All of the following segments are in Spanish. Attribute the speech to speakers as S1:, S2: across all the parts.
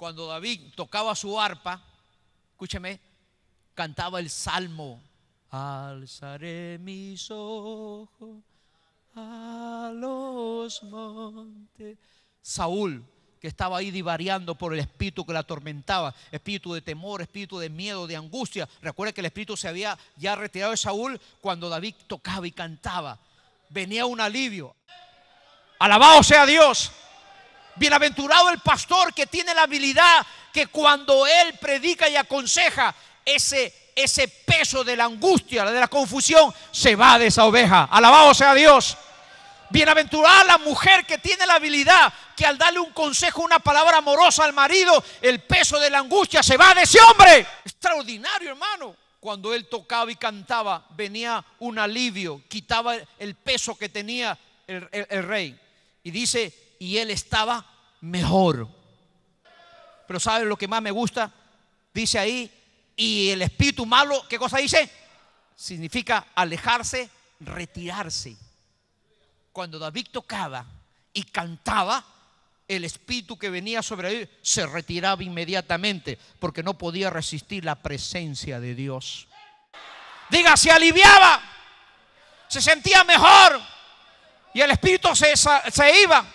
S1: cuando David tocaba su arpa, escúcheme, cantaba el salmo: alzaré mis ojos a los montes. Saúl, que estaba ahí divariando por el espíritu que la atormentaba, espíritu de temor, espíritu de miedo, de angustia. Recuerde que el espíritu se había ya retirado de Saúl cuando David tocaba y cantaba. Venía un alivio. Alabado sea Dios. Bienaventurado el pastor que tiene la habilidad que cuando él predica y aconseja, ese peso de la angustia, de la confusión, se va de esa oveja. Alabado sea Dios. Bienaventurada la mujer que tiene la habilidad que al darle un consejo, una palabra amorosa al marido, el peso de la angustia se va de ese hombre. Extraordinario, hermano. Cuando él tocaba y cantaba, venía un alivio, quitaba el peso que tenía el rey. Y dice, y él estaba mejor. Pero ¿sabe lo que más me gusta? Dice ahí, y el espíritu malo, ¿qué cosa dice? Significa alejarse, retirarse. Cuando David tocaba y cantaba, el espíritu que venía sobre él se retiraba inmediatamente, porque no podía resistir la presencia de Dios. Diga, se aliviaba, se sentía mejor y el espíritu se iba.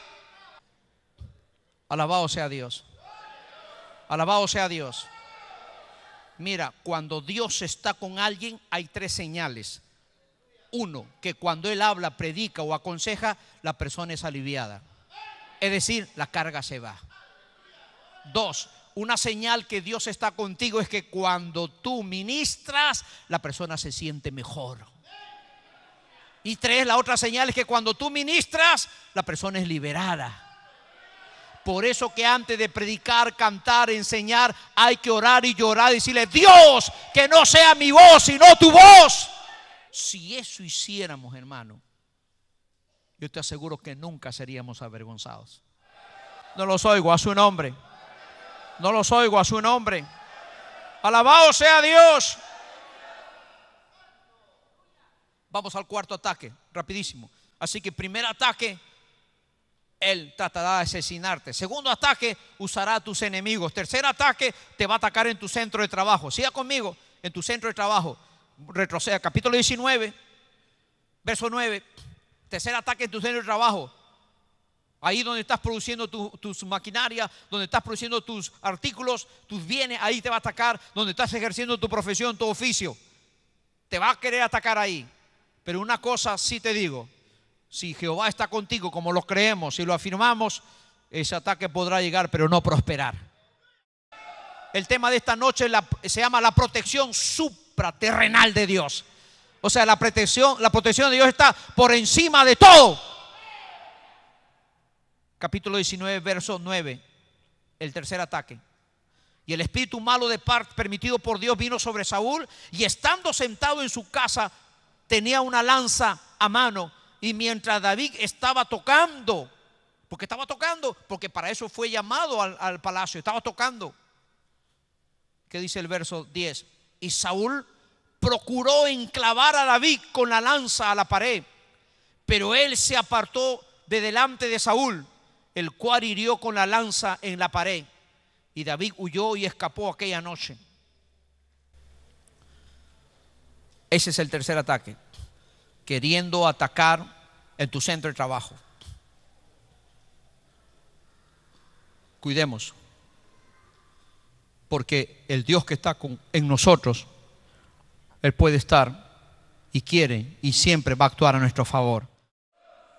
S1: Alabado sea Dios. Alabado sea Dios. Mira, cuando Dios está con alguien hay tres señales. Uno, que cuando Él habla, predica o aconseja, la persona es aliviada. Es decir, la carga se va. Dos, una señal que Dios está contigo es que cuando tú ministras, la persona se siente mejor. Y tres, la otra señal es que cuando tú ministras, la persona es liberada. Por eso que antes de predicar, cantar, enseñar, hay que orar y llorar y decirle: Dios, que no sea mi voz, sino tu voz. Si eso hiciéramos, hermano, yo te aseguro que nunca seríamos avergonzados. No los oigo, a su nombre. No los oigo, a su nombre. Alabado sea Dios. Vamos al cuarto ataque, rapidísimo. Así que primer ataque, él tratará de asesinarte. Segundo ataque, usará a tus enemigos. Tercer ataque, te va a atacar en tu centro de trabajo. Siga conmigo, en tu centro de trabajo. Retroceda, capítulo 19, verso 9. Tercer ataque en tu centro de trabajo. Ahí donde estás produciendo tus maquinarias, donde estás produciendo tus artículos, tus bienes, ahí te va a atacar. Donde estás ejerciendo tu profesión, tu oficio, te va a querer atacar ahí. Pero una cosa sí te digo: si Jehová está contigo, como lo creemos y lo afirmamos, ese ataque podrá llegar, pero no prosperar. El tema de esta noche se llama la protección supraterrenal de Dios. O sea, la protección de Dios está por encima de todo. Capítulo 19, verso 9. El tercer ataque. Y el espíritu malo de parte permitido por Dios vino sobre Saúl, y estando sentado en su casa tenía una lanza a mano. Y mientras David estaba tocando, porque para eso fue llamado al palacio, estaba tocando. ¿Qué dice el verso 10? Y Saúl procuró enclavar a David con la lanza a la pared, pero él se apartó de delante de Saúl, el cual hirió con la lanza en la pared. Y David huyó y escapó aquella noche. Ese es el tercer ataque, queriendo atacar en tu centro de trabajo. Cuidemos, porque el Dios que está en nosotros, Él puede estar y quiere y siempre va a actuar a nuestro favor.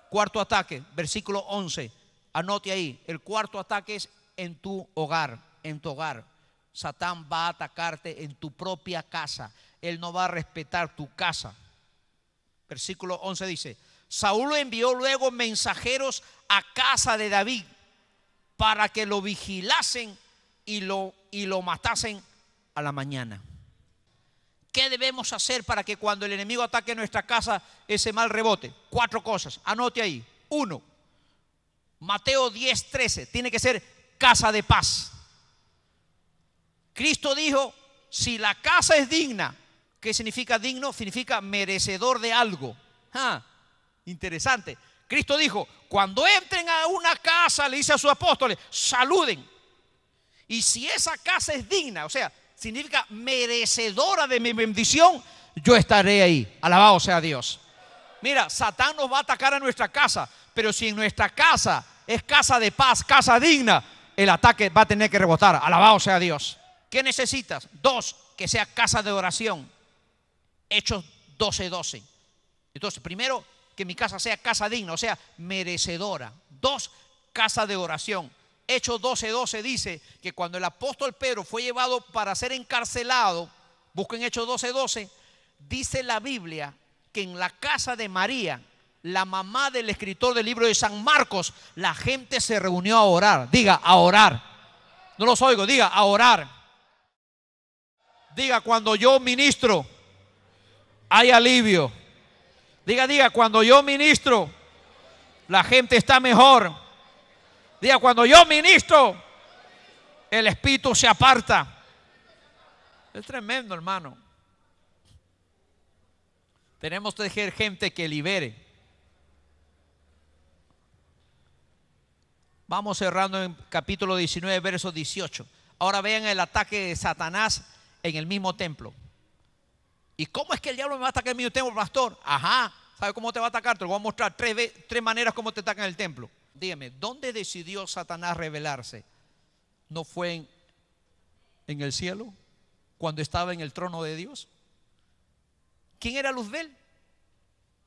S1: Cuarto ataque, versículo 11. Anote ahí, el cuarto ataque es en tu hogar, en tu hogar. Satán va a atacarte en tu propia casa. Él no va a respetar tu casa. Versículo 11 dice: Saúl envió luego mensajeros a casa de David para que lo vigilasen y lo matasen a la mañana. ¿Qué debemos hacer para que cuando el enemigo ataque nuestra casa ese mal rebote? 4 cosas, anote ahí. 1, Mateo 10:13, tiene que ser casa de paz. Cristo dijo: si la casa es digna. ¿Qué significa digno? Significa merecedor de algo. Interesante. Cristo dijo: cuando entren a una casa, le dice a sus apóstoles, saluden. Y si esa casa es digna, o sea, significa merecedora de mi bendición, yo estaré ahí. Alabado sea Dios. Mira, Satán nos va a atacar a nuestra casa, pero si en nuestra casa es casa de paz, casa digna, el ataque va a tener que rebotar. Alabado sea Dios. ¿Qué necesitas? 2, que sea casa de oración. Hechos 12:12. Entonces, primero, que mi casa sea casa digna, o sea, merecedora. 2, casa de oración. Hechos 12:12 dice que cuando el apóstol Pedro fue llevado para ser encarcelado, busquen Hechos 12:12, dice la Biblia que en la casa de María, la mamá del escritor del libro de San Marcos, la gente se reunió a orar. Diga, a orar. No los oigo, diga, a orar. Diga, cuando yo ministro, hay alivio. Diga, cuando yo ministro, la gente está mejor. Diga, cuando yo ministro, el espíritu se aparta. Es tremendo, hermano. Tenemos que tener gente que libere. Vamos cerrando en capítulo 19, verso 18. Ahora vean el ataque de Satanás en el mismo templo. ¿Y cómo es que el diablo me va a atacar en el mismo templo, pastor? Ajá, ¿sabe cómo te va a atacar? Te lo voy a mostrar tres maneras como te atacan en el templo. Dígame, ¿dónde decidió Satanás revelarse? ¿No fue en el cielo? Cuando estaba en el trono de Dios. ¿Quién era Luzbel?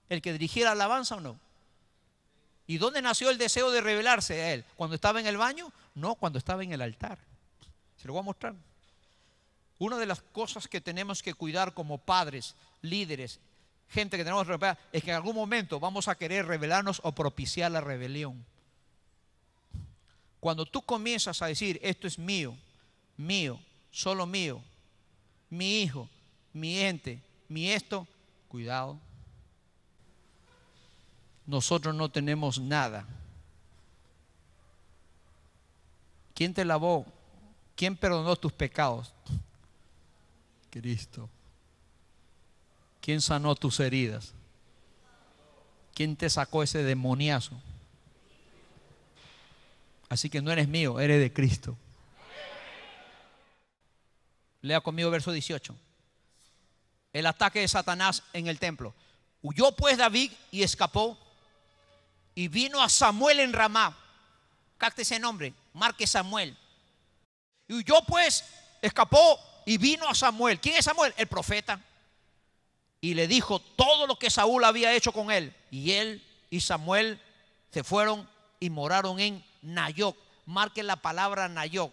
S1: ¿El que dirigiera alabanza o no? ¿Y dónde nació el deseo de revelarse a él? ¿Cuando estaba en el baño? No, cuando estaba en el altar. Se lo voy a mostrar. Una de las cosas que tenemos que cuidar como padres, líderes, gente que tenemos que revelar, es que en algún momento vamos a querer revelarnos o propiciar la rebelión. Cuando tú comienzas a decir, esto es mío, mío, solo mío, mi hijo, mi ente, mi esto, cuidado. Nosotros no tenemos nada. ¿Quién te lavó? ¿Quién perdonó tus pecados? Cristo. ¿Quién sanó tus heridas? ¿Quién te sacó ese demoniazo? Así que no eres mío, eres de Cristo. Lea conmigo verso 18. El ataque de Satanás en el templo. Huyó pues David y escapó, y vino a Samuel en Ramá. Capte ese nombre, marque Samuel. Y huyó pues, escapó y vino a Samuel. ¿Quién es Samuel? El profeta. Y le dijo todo lo que Saúl había hecho con él. Y él y Samuel se fueron y moraron en Nayoc. Marque la palabra Nayoc.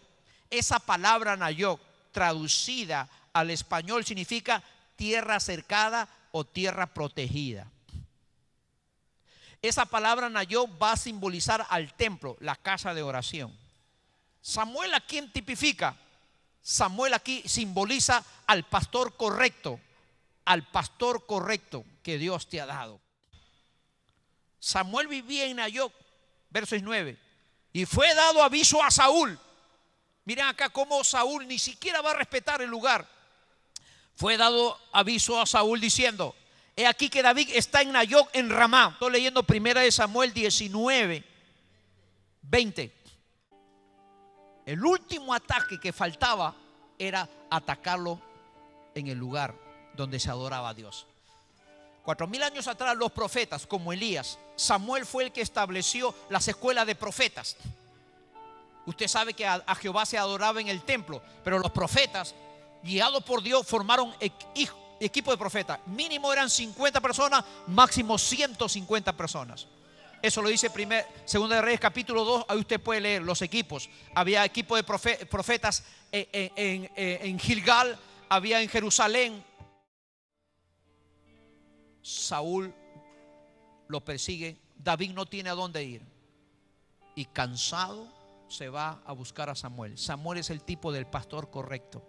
S1: Esa palabra Nayoc, traducida al español, significa tierra cercada o tierra protegida. Esa palabra Nayoc va a simbolizar al templo, la casa de oración. Samuel, ¿a quién tipifica? Samuel aquí simboliza al pastor correcto que Dios te ha dado. Samuel vivía en Nayoc, verso 9, y fue dado aviso a Saúl. Miren acá cómo Saúl ni siquiera va a respetar el lugar. Fue dado aviso a Saúl diciendo, he aquí que David está en Nayoc en Ramá. Estoy leyendo 1 Samuel 19, 20. El último ataque que faltaba era atacarlo en el lugar donde se adoraba a Dios. 4000 años atrás los profetas como Elías, Samuel fue el que estableció las escuelas de profetas. Usted sabe que a Jehová se adoraba en el templo, pero los profetas, guiados por Dios, formaron equipo de profetas. Mínimo eran 50 personas, máximo 150 personas. Eso lo dice Segunda de Reyes capítulo 2. Ahí usted puede leer los equipos. Había equipo de profetas en Gilgal, había en Jerusalén. Saúl lo persigue. David no tiene a dónde ir. Y cansado se va a buscar a Samuel. Samuel es el tipo del pastor correcto.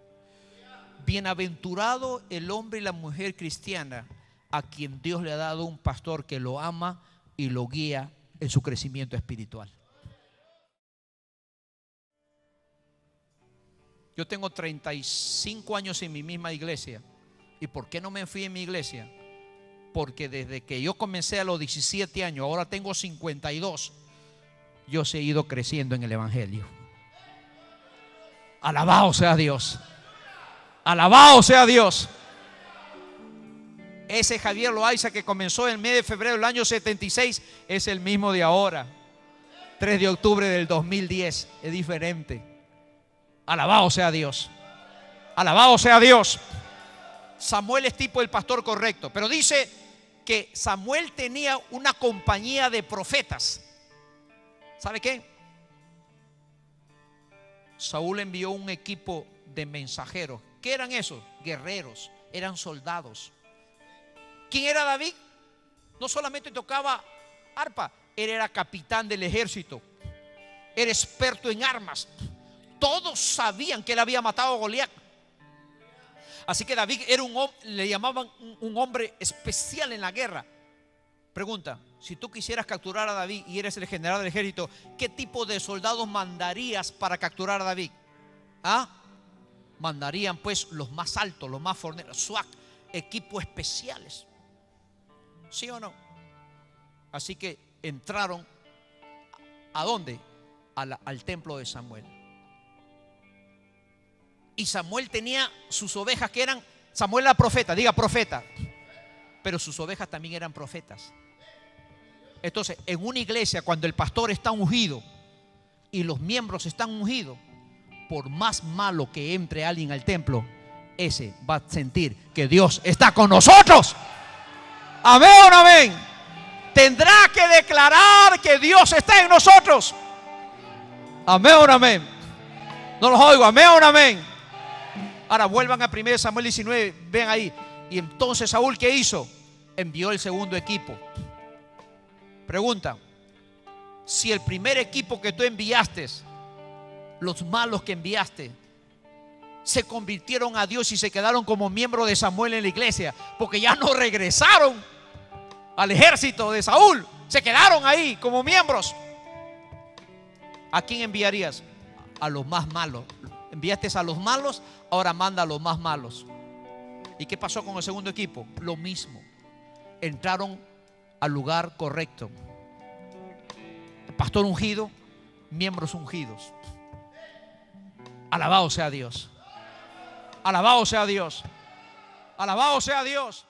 S1: Bienaventurado el hombre y la mujer cristiana a quien Dios le ha dado un pastor que lo ama y lo guía en su crecimiento espiritual. Yo tengo 35 años en mi misma iglesia. ¿Y por qué no me fui en mi iglesia? Porque desde que yo comencé a los 17 años, ahora tengo 52, yo he ido creciendo en el evangelio. Alabado sea Dios. Alabado sea Dios. Ese Javier Loaiza que comenzó en el mes de febrero del año 76 es el mismo de ahora. 3 de octubre del 2010. Es diferente. Alabado sea Dios. Alabado sea Dios. Samuel es tipo el pastor correcto. Pero dice que Samuel tenía una compañía de profetas. ¿Sabe qué? Saúl envió un equipo de mensajeros. ¿Qué eran esos? Guerreros, eran soldados. ¿Quién era David? No solamente tocaba arpa, él era capitán del ejército, era experto en armas. Todos sabían que él había matado a Goliat. Así que David era le llamaban un hombre especial en la guerra. Pregunta: si tú quisieras capturar a David y eres el general del ejército, ¿qué tipo de soldados mandarías para capturar a David? ¿Ah? Mandarían pues los más altos, los más forneros, SWAT, equipos especiales. ¿Sí o no? Así que entraron. ¿A dónde? Al templo de Samuel. Y Samuel tenía sus ovejas que eran, Samuel era profeta, diga profeta, pero sus ovejas también eran profetas. Entonces, en una iglesia, cuando el pastor está ungido y los miembros están ungidos, por más malo que entre alguien al templo, ese va a sentir que Dios está con nosotros. Amén o no amén. Tendrá que declarar que Dios está en nosotros. Amén o no amén. No los oigo. Amén o no amén. Ahora vuelvan a 1 Samuel 19. Ven ahí. Y entonces Saúl, ¿qué hizo? Envió el segundo equipo. Pregunta: si el primer equipo que tú enviaste, los malos que enviaste, se convirtieron a Dios y se quedaron como miembros de Samuel en la iglesia, porque ya no regresaron al ejército de Saúl, se quedaron ahí como miembros, ¿a quién enviarías? A los más malos. Enviaste a los malos, ahora manda a los más malos. ¿Y qué pasó con el segundo equipo? Lo mismo. Entraron al lugar correcto. El pastor ungido, miembros ungidos. Alabado sea Dios. Alabado sea Dios. Alabado sea Dios.